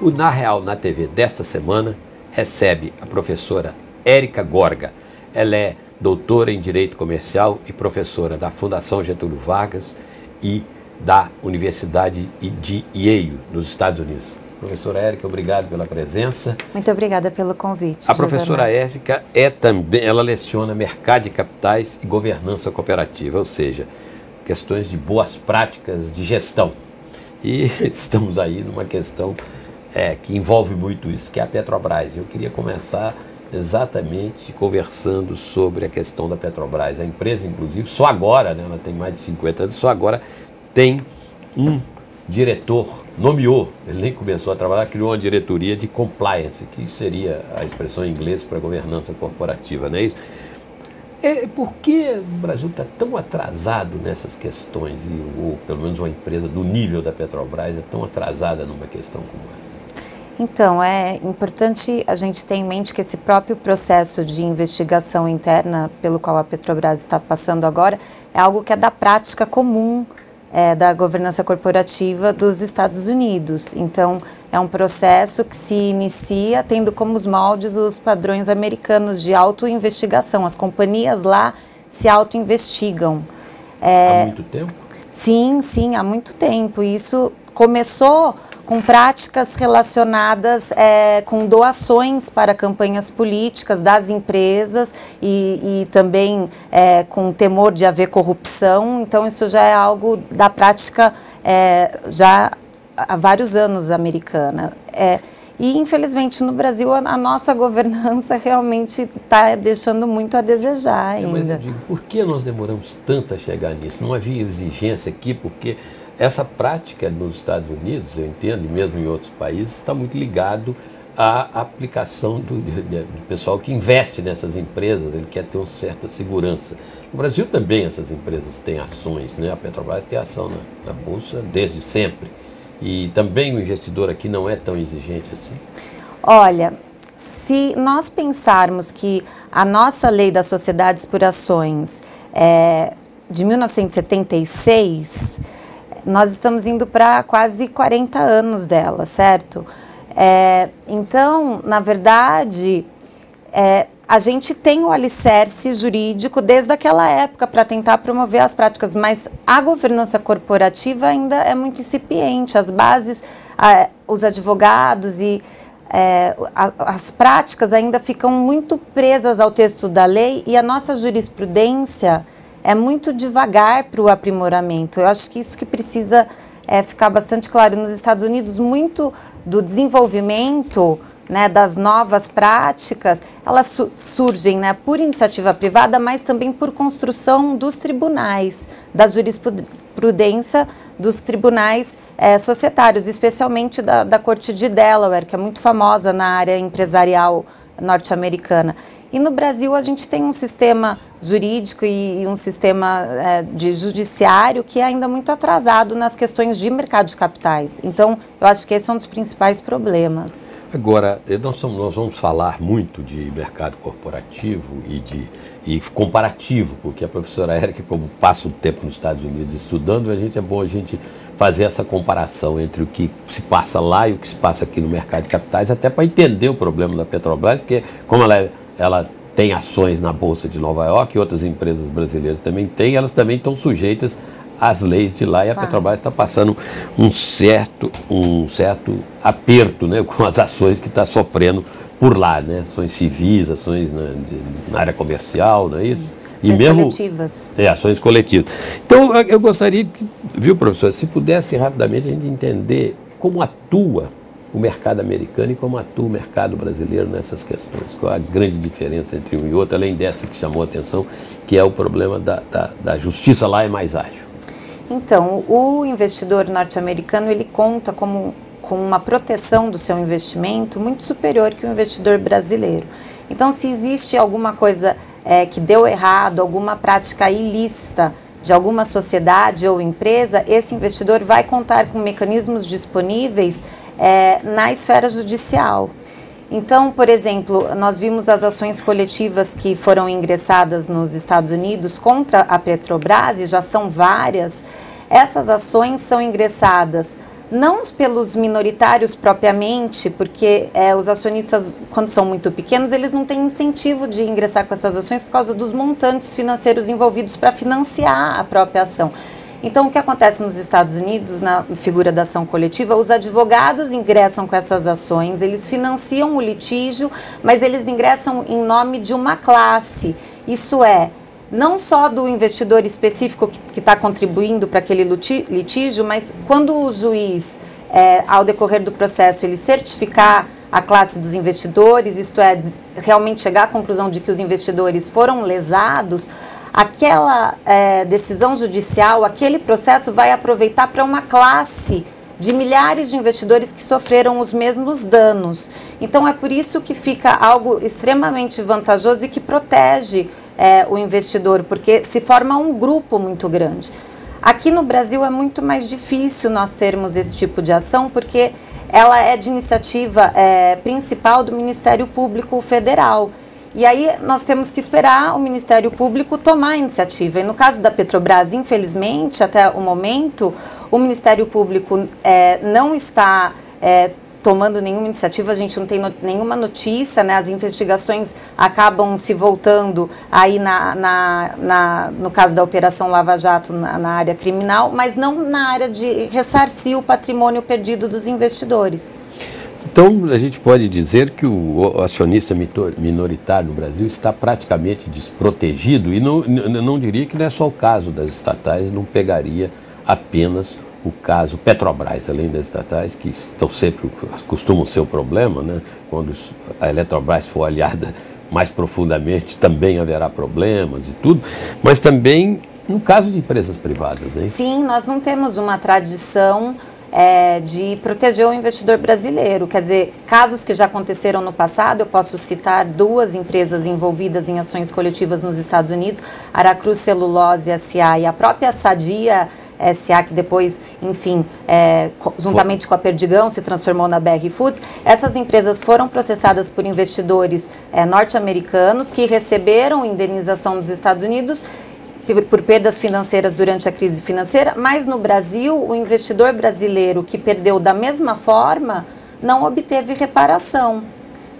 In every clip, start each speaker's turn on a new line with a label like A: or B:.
A: O Na Real, na TV desta semana, recebe a professora Érica Gorga. Ela é doutora em Direito Comercial e professora da Fundação Getúlio Vargas e da Universidade de Yale, nos Estados Unidos. Professora Érica, obrigado pela presença.
B: Muito obrigada pelo convite.
A: A professora Érica ela leciona mercado de capitais e governança cooperativa, ou seja, questões de boas práticas de gestão. E estamos aí numa questão que envolve muito isso, que é a Petrobras. Eu queria começar exatamente conversando sobre a questão da Petrobras. A empresa, inclusive, só agora, né, ela tem mais de 50 anos, só agora tem um diretor, nomeou, ele nem começou a trabalhar, criou uma diretoria de compliance, que seria a expressão em inglês para governança corporativa, não é isso? Por que o Brasil está tão atrasado nessas questões, ou pelo menos uma empresa do nível da Petrobras é tão atrasada numa questão como essa?
B: Então, é importante a gente ter em mente que esse próprio processo de investigação interna pelo qual a Petrobras está passando agora é algo que é da prática comum da governança corporativa dos Estados Unidos. Então, é um processo que se inicia tendo como os moldes os padrões americanos de autoinvestigação. As companhias lá se autoinvestigam.
A: Há muito tempo?
B: Sim, há muito tempo. Isso começou com práticas relacionadas com doações para campanhas políticas das empresas e também com temor de haver corrupção. Então, isso já é algo da prática já há vários anos americana. E, infelizmente, no Brasil, a nossa governança realmente está deixando muito a desejar ainda.
A: Mas eu digo, por que nós demoramos tanto a chegar nisso? Não havia exigência aqui, porque essa prática nos Estados Unidos, eu entendo, e mesmo em outros países, está muito ligado à aplicação do pessoal que investe nessas empresas, ele quer ter uma certa segurança. No Brasil também essas empresas têm ações, né? A Petrobras tem ação na Bolsa desde sempre. E também o investidor aqui não é tão exigente assim?
B: Olha, se nós pensarmos que a nossa lei das sociedades por ações é de 1976... nós estamos indo para quase 40 anos dela, certo? Então, na verdade, a gente tem o alicerce jurídico desde aquela época para tentar promover as práticas, mas a governança corporativa ainda é muito incipiente. As bases, os advogados e as práticas ainda ficam muito presas ao texto da lei e a nossa jurisprudência é muito devagar para o aprimoramento. Eu acho que isso que precisa ficar bastante claro. Nos Estados Unidos, muito do desenvolvimento, né, das novas práticas, elas surgem, né, por iniciativa privada, mas também por construção dos tribunais, da jurisprudência dos tribunais societários, especialmente da Corte de Delaware, que é muito famosa na área empresarial norte-americana. E no Brasil a gente tem um sistema jurídico e um sistema de judiciário que é ainda muito atrasado nas questões de mercado de capitais. Então, eu acho que esse é um dos principais problemas.
A: Agora, nós vamos falar muito de mercado corporativo e comparativo, porque a professora Érica, como passa o tempo nos Estados Unidos estudando, é bom a gente fazer essa comparação entre o que se passa lá e o que se passa aqui no mercado de capitais, até para entender o problema da Petrobras, porque como ela tem ações na Bolsa de Nova York e outras empresas brasileiras também têm, elas também estão sujeitas às leis de lá e a Petrobras está passando um certo aperto, né, com as ações que está sofrendo por lá, né, ações civis, ações na área comercial, não é isso?
B: Ações coletivas.
A: Ações coletivas. Então, eu gostaria que, viu, professor, se pudesse rapidamente a gente entender como atua o mercado americano e como atua o mercado brasileiro nessas questões. Qual a grande diferença entre um e outro, além dessa que chamou a atenção, que é o problema da justiça lá é mais ágil.
B: Então, o investidor norte-americano, ele conta com uma proteção do seu investimento muito superior que o investidor brasileiro. Então, se existe alguma coisa que deu errado, alguma prática ilícita de alguma sociedade ou empresa, esse investidor vai contar com mecanismos disponíveis na esfera judicial. Então, por exemplo, nós vimos as ações coletivas que foram ingressadas nos Estados Unidos contra a Petrobras, e já são várias. Essas ações são ingressadas não pelos minoritários propriamente, porque os acionistas, quando são muito pequenos, eles não têm incentivo de ingressar com essas ações por causa dos montantes financeiros envolvidos para financiar a própria ação. Então, o que acontece nos Estados Unidos, na figura da ação coletiva, os advogados ingressam com essas ações, eles financiam o litígio, mas eles ingressam em nome de uma classe. Isso é, não só do investidor específico que está contribuindo para aquele litígio, mas quando o juiz, ao decorrer do processo, ele certificar a classe dos investidores, isto é, realmente chegar à conclusão de que os investidores foram lesados, aquela decisão judicial, aquele processo vai aproveitar para uma classe de milhares de investidores que sofreram os mesmos danos. Então, é por isso que fica algo extremamente vantajoso e que protege o investidor, porque se forma um grupo muito grande. Aqui no Brasil é muito mais difícil nós termos esse tipo de ação, porque ela é de iniciativa principal do Ministério Público Federal. E aí nós temos que esperar o Ministério Público tomar a iniciativa. E no caso da Petrobras, infelizmente, até o momento, o Ministério Público não está tomando nenhuma iniciativa, a gente não tem nenhuma notícia, né? As investigações acabam se voltando aí no caso da Operação Lava Jato na área criminal, mas não na área de ressarcir o patrimônio perdido dos investidores.
A: Então, a gente pode dizer que o acionista minoritário no Brasil está praticamente desprotegido, e não diria que não é só o caso das estatais, não pegaria apenas o caso Petrobras, além das estatais, que costumam ser o problema, né? Quando a Eletrobras for olhada mais profundamente, também haverá problemas e tudo, mas também no caso de empresas privadas, né?
B: Sim, nós não temos uma tradição de proteger o investidor brasileiro. Quer dizer, casos que já aconteceram no passado, eu posso citar duas empresas envolvidas em ações coletivas nos Estados Unidos, Aracruz Celulose S.A. e a própria Sadia S.A., que depois, enfim, juntamente com a Perdigão, se transformou na BR Foods. Essas empresas foram processadas por investidores norte-americanos que receberam indenização dos Estados Unidos por perdas financeiras durante a crise financeira, mas no Brasil, o investidor brasileiro que perdeu da mesma forma não obteve reparação.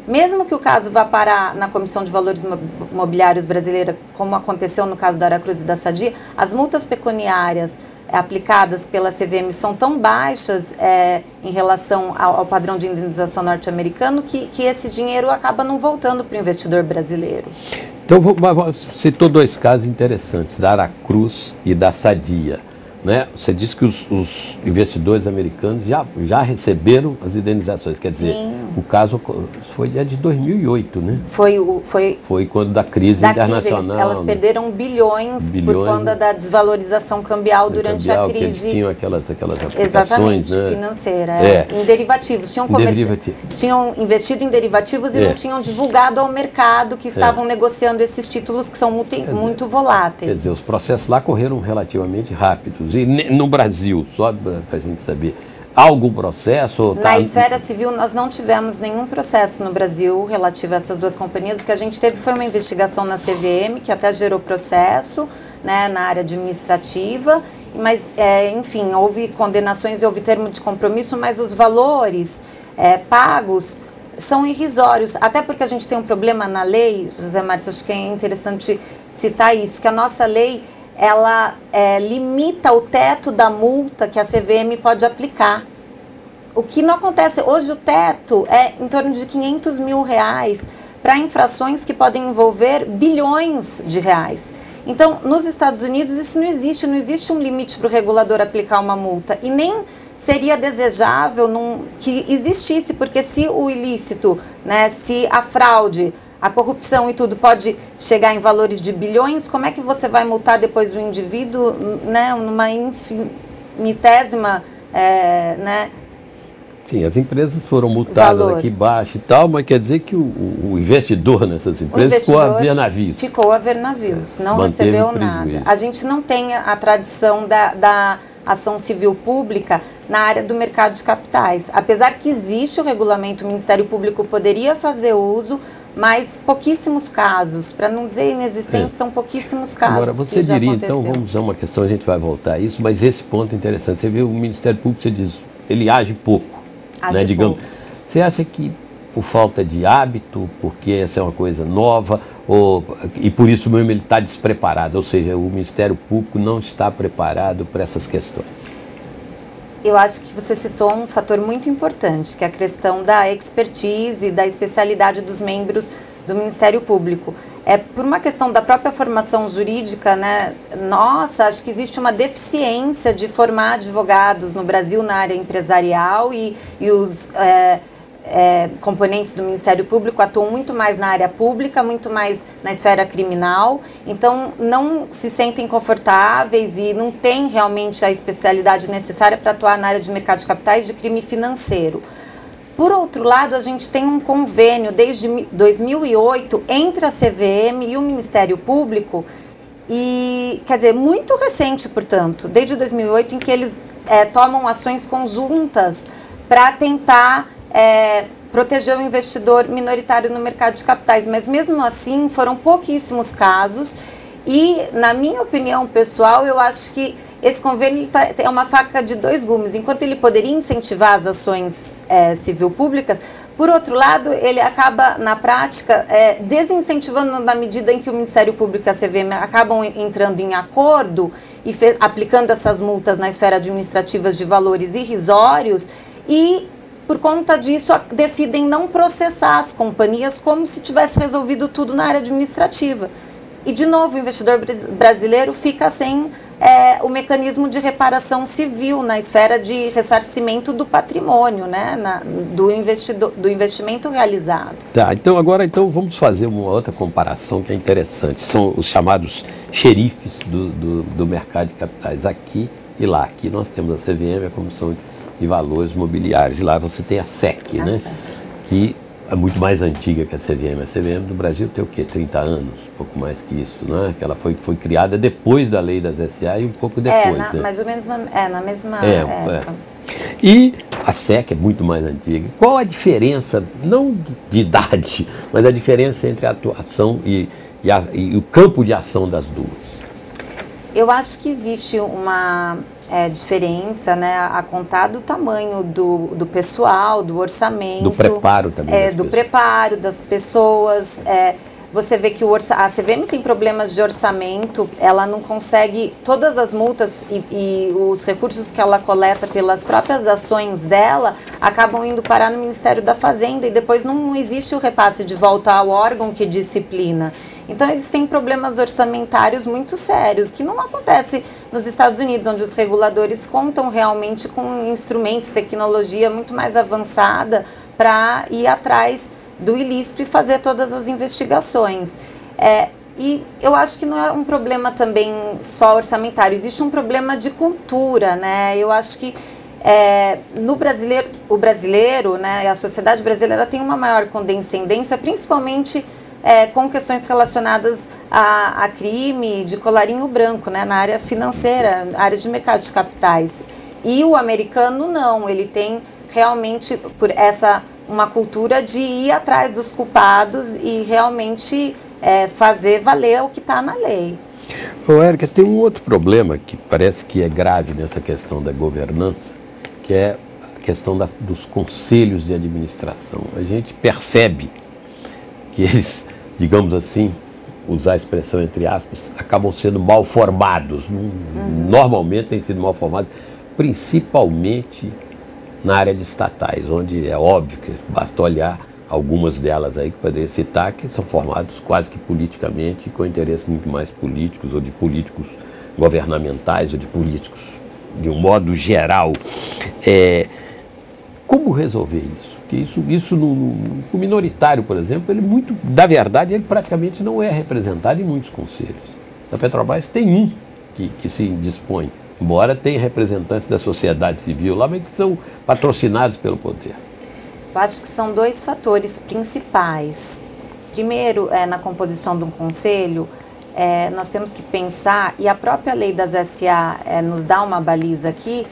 B: Mesmo que o caso vá parar na Comissão de Valores Mobiliários Brasileira, como aconteceu no caso da Aracruz e da Sadia, as multas pecuniárias aplicadas pela CVM são tão baixas em relação ao padrão de indenização norte-americano que esse dinheiro acaba não voltando para o investidor brasileiro.
A: Então, citou dois casos interessantes, da Aracruz e da Sadia, né? Você disse que os investidores americanos já receberam as indenizações, quer dizer, o caso foi de 2008, né?
B: Foi
A: quando da crise internacional.
B: Elas perderam bilhões por conta da desvalorização cambial durante a crise.
A: Eles tinham aquelas aplicações,
B: exatamente,
A: né?
B: Financeira, em derivativos. Tinham investido em derivativos e não tinham divulgado ao mercado que estavam negociando esses títulos que são muito voláteis.
A: Quer dizer, os processos lá correram relativamente rápidos. E no Brasil, só para a gente saber, há algum processo?
B: Na esfera civil, nós não tivemos nenhum processo no Brasil relativo a essas duas companhias. O que a gente teve foi uma investigação na CVM, que até gerou processo, né, na área administrativa, mas, enfim, houve condenações e houve termo de compromisso, mas os valores pagos são irrisórios, até porque a gente tem um problema na lei, José Márcio, acho que é interessante citar isso, que a nossa lei ela limita o teto da multa que a CVM pode aplicar. O que não acontece, hoje o teto é em torno de R$500 mil para infrações que podem envolver bilhões de reais. Então, nos Estados Unidos isso não existe um limite para o regulador aplicar uma multa e nem seria desejável que existisse, porque se o ilícito, né, se a fraude, a corrupção e tudo pode chegar em valores de bilhões, como é que você vai multar depois o indivíduo, né, numa infinitésima, né?
A: Sim, as empresas foram multadas aqui embaixo e tal, mas quer dizer que o investidor nessas empresas ficou a ver navios.
B: Ficou a ver navios, não recebeu nada. A gente não tem a tradição da ação civil pública na área do mercado de capitais. Apesar que existe o regulamento, o Ministério Público poderia fazer uso, mas pouquíssimos casos, para não dizer inexistentes, são pouquíssimos casos. Agora,
A: você diria, então, vamos usar uma questão, a gente vai voltar a isso, mas esse ponto é interessante. Você vê o Ministério Público, você diz, ele age pouco, né, digamos.
B: Pouco.
A: Você acha que por falta de hábito, porque essa é uma coisa nova, e por isso mesmo ele está despreparado, ou seja, o Ministério Público não está preparado para essas questões?
B: Eu acho que você citou um fator muito importante, que é a questão da expertise e da especialidade dos membros do Ministério Público. É por uma questão da própria formação jurídica, né? Nossa, acho que existe uma deficiência de formar advogados no Brasil na área empresarial e os componentes do Ministério Público atuam muito mais na área pública, muito mais na esfera criminal, então não se sentem confortáveis e não têm realmente a especialidade necessária para atuar na área de mercado de capitais de crime financeiro. Por outro lado, a gente tem um convênio desde 2008 entre a CVM e o Ministério Público, e quer dizer, muito recente, portanto, desde 2008, em que eles tomam ações conjuntas para tentar proteger o investidor minoritário no mercado de capitais, mas mesmo assim foram pouquíssimos casos e, na minha opinião pessoal, eu acho que esse convênio é uma faca de dois gumes. Enquanto ele poderia incentivar as ações civil públicas, por outro lado, ele acaba, na prática, desincentivando na medida em que o Ministério Público e a CVM acabam entrando em acordo e aplicando essas multas na esfera administrativa de valores irrisórios e, por conta disso, decidem não processar as companhias como se tivesse resolvido tudo na área administrativa. E, de novo, o investidor brasileiro fica sem o mecanismo de reparação civil na esfera de ressarcimento do patrimônio, né, do investimento realizado.
A: Tá, então vamos fazer uma outra comparação que é interessante. São os chamados xerifes do mercado de capitais, aqui e lá. Aqui nós temos a CVM, a Comissão de Valores Mobiliários, e lá você tem a SEC, né, que é muito mais antiga que a CVM. A CVM do Brasil tem o quê? 30 anos, um pouco mais que isso, né? Que ela foi criada depois da lei das SA e um pouco depois, né?
B: Mais ou menos na mesma época.
A: E a SEC é muito mais antiga. Qual a diferença, não de idade, mas a diferença entre a atuação e o campo de ação das duas?
B: Eu acho que existe uma diferença, né, a contar do tamanho do pessoal, do orçamento.
A: Do preparo também.
B: Do preparo das pessoas. Você vê que a CVM tem problemas de orçamento, ela não consegue, todas as multas e os recursos que ela coleta pelas próprias ações dela acabam indo parar no Ministério da Fazenda e depois não existe o repasse de volta ao órgão que disciplina. Então, eles têm problemas orçamentários muito sérios, que não acontece nos Estados Unidos, onde os reguladores contam realmente com instrumentos, tecnologia muito mais avançada para ir atrás do ilícito e fazer todas as investigações. E eu acho que não é um problema também só orçamentário, existe um problema de cultura, né? Eu acho que o brasileiro, né, a sociedade brasileira tem uma maior condescendência, principalmente com questões relacionadas a crime de colarinho branco, né, na área financeira, área de mercado de capitais. E o americano não, ele tem realmente uma cultura de ir atrás dos culpados e realmente fazer valer o que está na lei.
A: Ô, Érica, tem um outro problema que parece que é grave nessa questão da governança, que é a questão dos conselhos de administração. A gente percebe que eles, digamos assim, usar a expressão entre aspas, acabam sendo mal formados. Normalmente têm sido mal formados, principalmente na área de estatais, onde é óbvio que basta olhar algumas delas aí que poderia citar, que são formados quase que politicamente, com interesses muito mais políticos, ou de políticos governamentais, ou de políticos de um modo geral. Como resolver isso? Porque isso no minoritário, por exemplo, da verdade, ele praticamente não é representado em muitos conselhos. Na Petrobras tem um que se dispõe, embora tenha representantes da sociedade civil lá, mas que são patrocinados pelo poder.
B: Eu acho que são dois fatores principais. Primeiro, na composição de um conselho, nós temos que pensar, e a própria lei das SA nos dá uma baliza aqui,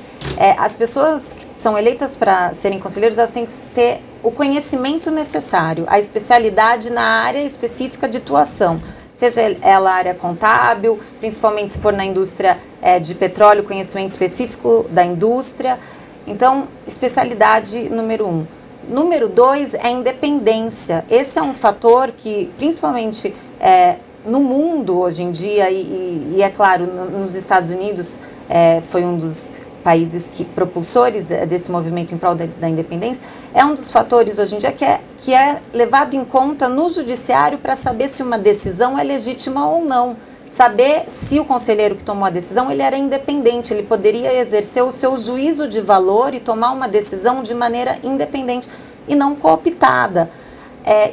B: as pessoas que são eleitas para serem conselheiros, elas têm que ter o conhecimento necessário, a especialidade na área específica de atuação, seja ela área contábil, principalmente se for na indústria de petróleo, conhecimento específico da indústria, Então, especialidade número 1. Número 2 é independência. Esse é um fator que, principalmente no mundo hoje em dia, e é claro, nos Estados Unidos, foi um dos países propulsores desse movimento em prol da independência, é um dos fatores hoje em dia que é levado em conta no judiciário para saber se uma decisão é legítima ou não. Saber se o conselheiro que tomou a decisão, ele era independente, ele poderia exercer o seu juízo de valor e tomar uma decisão de maneira independente e não cooptada.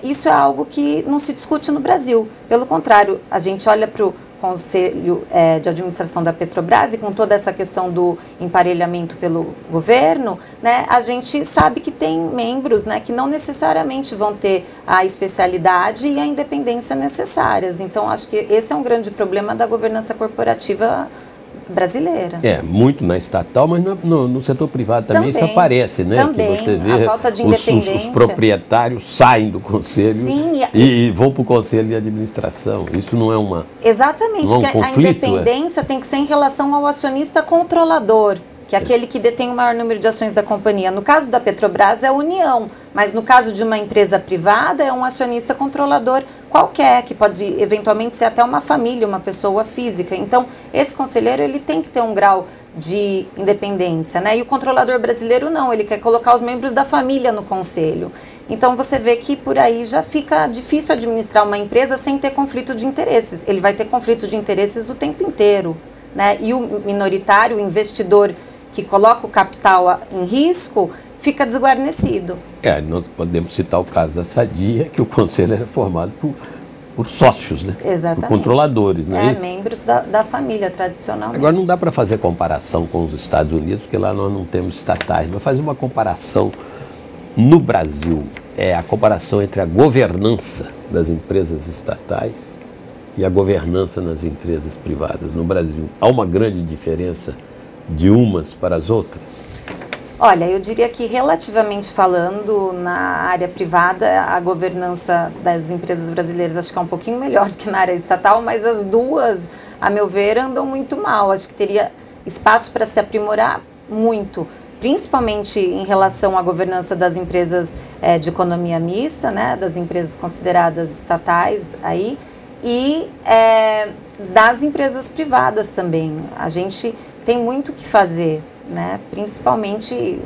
B: Isso é algo que não se discute no Brasil. Pelo contrário, a gente olha para o Conselho de Administração da Petrobras e com toda essa questão do emparelhamento pelo governo, né, a gente sabe que tem membros, né, que não necessariamente vão ter a especialidade e a independência necessárias. Então, acho que esse é um grande problema da governança corporativa brasileira.
A: Muito na estatal, mas no setor privado também isso aparece, né?
B: Também,
A: que você vê
B: a falta de independência.
A: Os proprietários saem do conselho. Sim, e vão para o conselho de administração. Isso não é uma...
B: Exatamente,
A: não é um
B: porque
A: conflito,
B: a independência tem que ser em relação ao acionista controlador, que é aquele que detém o maior número de ações da companhia. No caso da Petrobras é a União, mas no caso de uma empresa privada é um acionista controlador qualquer, que pode eventualmente ser até uma família, uma pessoa física. Então, esse conselheiro ele tem que ter um grau de independência, né? E o controlador brasileiro não, ele quer colocar os membros da família no conselho. Então, você vê que por aí já fica difícil administrar uma empresa sem ter conflito de interesses. Ele vai ter conflito de interesses o tempo inteiro, né? E o minoritário, o investidor que coloca o capital em risco, fica desguarnecido.
A: Nós podemos citar o caso da Sadia, que o conselho era formado por sócios, né?
B: Exatamente.
A: Por controladores, né?
B: Membros da família, tradicionalmente.
A: Agora, não dá para fazer comparação com os Estados Unidos, porque lá nós não temos estatais, mas fazer uma comparação no Brasil, a comparação entre a governança das empresas estatais e a governança nas empresas privadas no Brasil. Há uma grande diferença de umas para as outras?
B: Olha, eu diria que relativamente falando, na área privada, a governança das empresas brasileiras acho que é um pouquinho melhor do que na área estatal, mas as duas, a meu ver, andam muito mal. Acho que teria espaço para se aprimorar muito, principalmente em relação à governança das empresas de economia mista, né, das empresas consideradas estatais aí, e das empresas privadas também. A gente tem muito o que fazer, né? Principalmente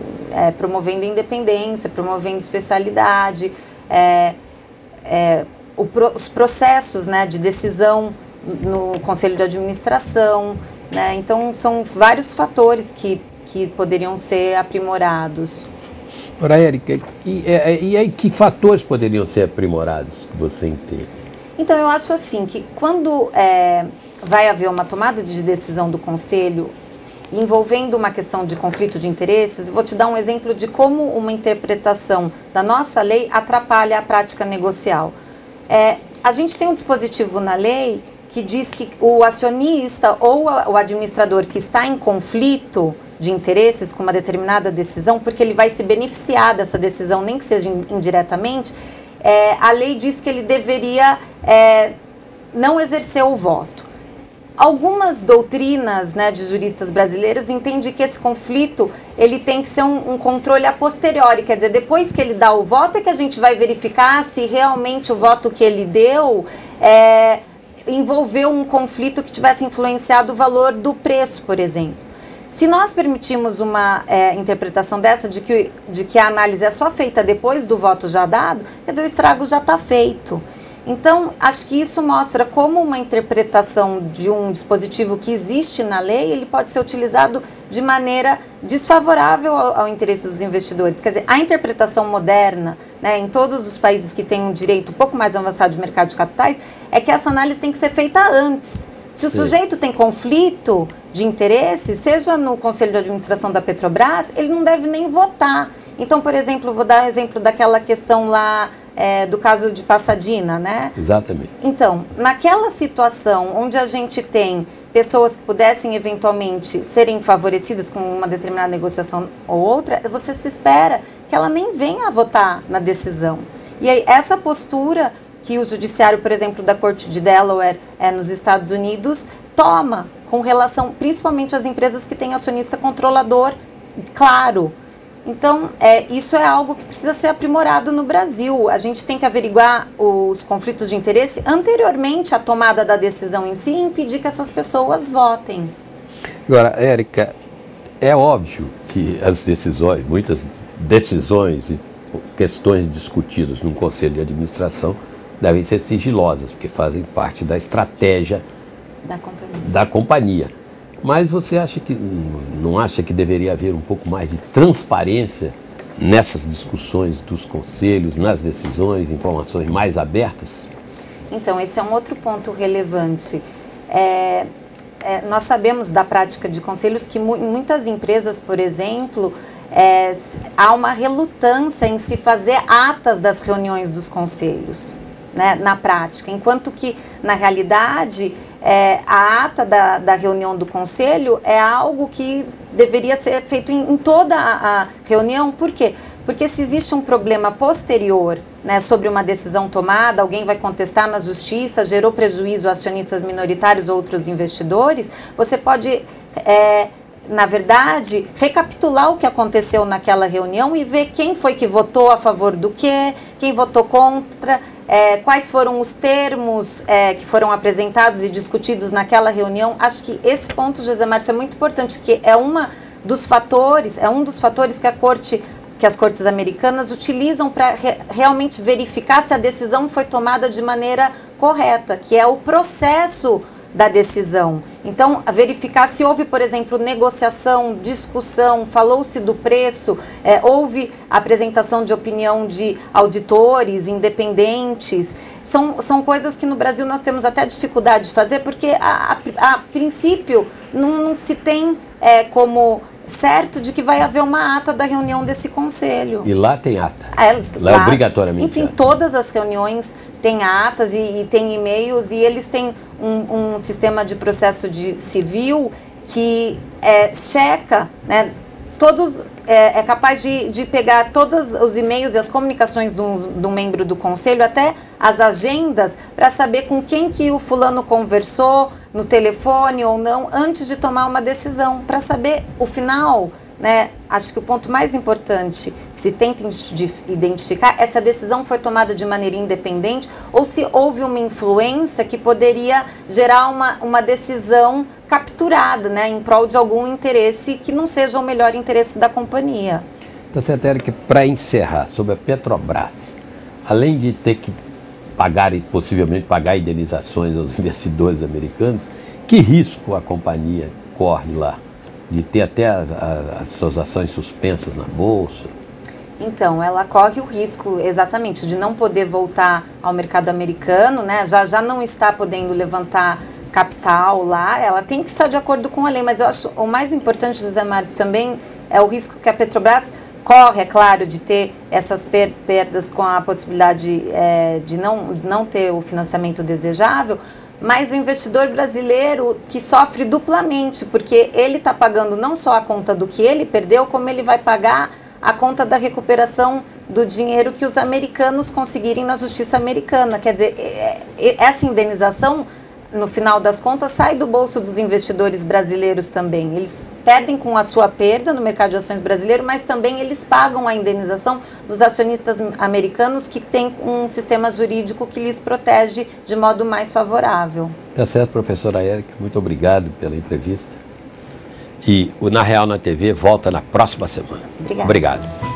B: promovendo independência, promovendo especialidade, os processos, né, de decisão no Conselho de Administração, né? Então, são vários fatores que poderiam ser aprimorados.
A: Ora, Érica, e aí que fatores poderiam ser aprimorados que você entende?
B: Então, eu acho assim, que quando vai haver uma tomada de decisão do Conselho envolvendo uma questão de conflito de interesses, vou te dar um exemplo de como uma interpretação da nossa lei atrapalha a prática negocial. A gente tem um dispositivo na lei que diz que o acionista ou o administrador que está em conflito de interesses com uma determinada decisão, porque ele vai se beneficiar dessa decisão, nem que seja indiretamente, a lei diz que ele deveria não exercer o voto. Algumas doutrinas, né, de juristas brasileiros entendem que esse conflito ele tem que ser um controle a posteriori, quer dizer, depois que ele dá o voto é que a gente vai verificar se realmente o voto que ele deu envolveu um conflito que tivesse influenciado o valor do preço, por exemplo. Se nós permitimos uma interpretação dessa, de que a análise é só feita depois do voto já dado, quer dizer, o estrago já está feito. Então, acho que isso mostra como uma interpretação de um dispositivo que existe na lei, ele pode ser utilizado de maneira desfavorável ao interesse dos investidores. Quer dizer, a interpretação moderna, né, em todos os países que têm um direito um pouco mais avançado de mercado de capitais, é que essa análise tem que ser feita antes. Se o sujeito tem conflito de interesse, seja no Conselho de Administração da Petrobras, ele não deve nem votar. Então, por exemplo, vou dar um exemplo daquela questão lá do caso de Pasadena, né?
A: Exatamente.
B: Então, naquela situação onde a gente tem pessoas que pudessem eventualmente serem favorecidas com uma determinada negociação ou outra, você se espera que ela nem venha a votar na decisão. E aí, essa postura que o judiciário, por exemplo, da Corte de Delaware nos Estados Unidos toma com relação principalmente às empresas que têm acionista controlador claro. Então, isso é algo que precisa ser aprimorado no Brasil. A gente tem que averiguar os conflitos de interesse anteriormente à tomada da decisão em si e impedir que essas pessoas votem.
A: Agora, Érica, é óbvio que as decisões, muitas decisões e questões discutidas num conselho de administração devem ser sigilosas, porque fazem parte da estratégia da companhia. Mas você não acha que deveria haver um pouco mais de transparência nessas discussões dos conselhos, nas decisões, informações mais abertas?
B: Então, esse é um outro ponto relevante. Nós sabemos da prática de conselhos que em muitas empresas, por exemplo, há uma relutância em se fazer atas das reuniões dos conselhos, né, na prática, enquanto que, na realidade, a ata da reunião do conselho é algo que deveria ser feito em toda a reunião. Por quê? Porque se existe um problema posterior, né, sobre uma decisão tomada, alguém vai contestar na justiça, gerou prejuízo a acionistas minoritários ou outros investidores, você pode, na verdade, recapitular o que aconteceu naquela reunião e ver quem foi que votou a favor do quê, quem votou contra, quais foram os termos que foram apresentados e discutidos naquela reunião. Acho que esse ponto, José Márcio, é muito importante, porque é um dos fatores que as cortes americanas utilizam para realmente verificar se a decisão foi tomada de maneira correta, que é o processo da decisão. Então, verificar se houve, por exemplo, negociação, discussão, falou-se do preço, houve apresentação de opinião de auditores independentes. São coisas que no Brasil nós temos até dificuldade de fazer, porque a princípio não se tem como certo de que vai haver uma ata da reunião desse conselho.
A: E lá tem ata? Lá obrigatoriamente.
B: Enfim, todas as reuniões têm atas e têm e-mails, e eles têm um sistema de processo civil que checa, né, é capaz de pegar todos os e-mails e as comunicações do membro do conselho, até as agendas, para saber com quem que o fulano conversou, no telefone ou não, antes de tomar uma decisão, para saber o final, né? Acho que o ponto mais importante que se tenta identificar é se a decisão foi tomada de maneira independente ou se houve uma influência que poderia gerar uma decisão capturada, né, em prol de algum interesse que não seja o melhor interesse da companhia.
A: Tá certo, Érica, para encerrar, sobre a Petrobras, além de ter que pagar e possivelmente pagar indenizações aos investidores americanos, que risco a companhia corre lá? De ter até as suas ações suspensas na Bolsa?
B: Então, ela corre o risco, exatamente, de não poder voltar ao mercado americano, né? Já não está podendo levantar capital lá, ela tem que estar de acordo com a lei, mas eu acho o mais importante, José Márcio, também é o risco que a Petrobras corre, é claro, de ter essas perdas com a possibilidade de não ter o financiamento desejável, mas o investidor brasileiro que sofre duplamente, porque ele está pagando não só a conta do que ele perdeu, como ele vai pagar a conta da recuperação do dinheiro que os americanos conseguirem na justiça americana. Quer dizer, essa indenização, no final das contas, sai do bolso dos investidores brasileiros também. Eles perdem com a sua perda no mercado de ações brasileiro, mas também eles pagam a indenização dos acionistas americanos que têm um sistema jurídico que lhes protege de modo mais favorável.
A: Tá certo, professora Érica, muito obrigado pela entrevista. E o Na Real na TV volta na próxima semana.
B: Obrigada.
A: Obrigado.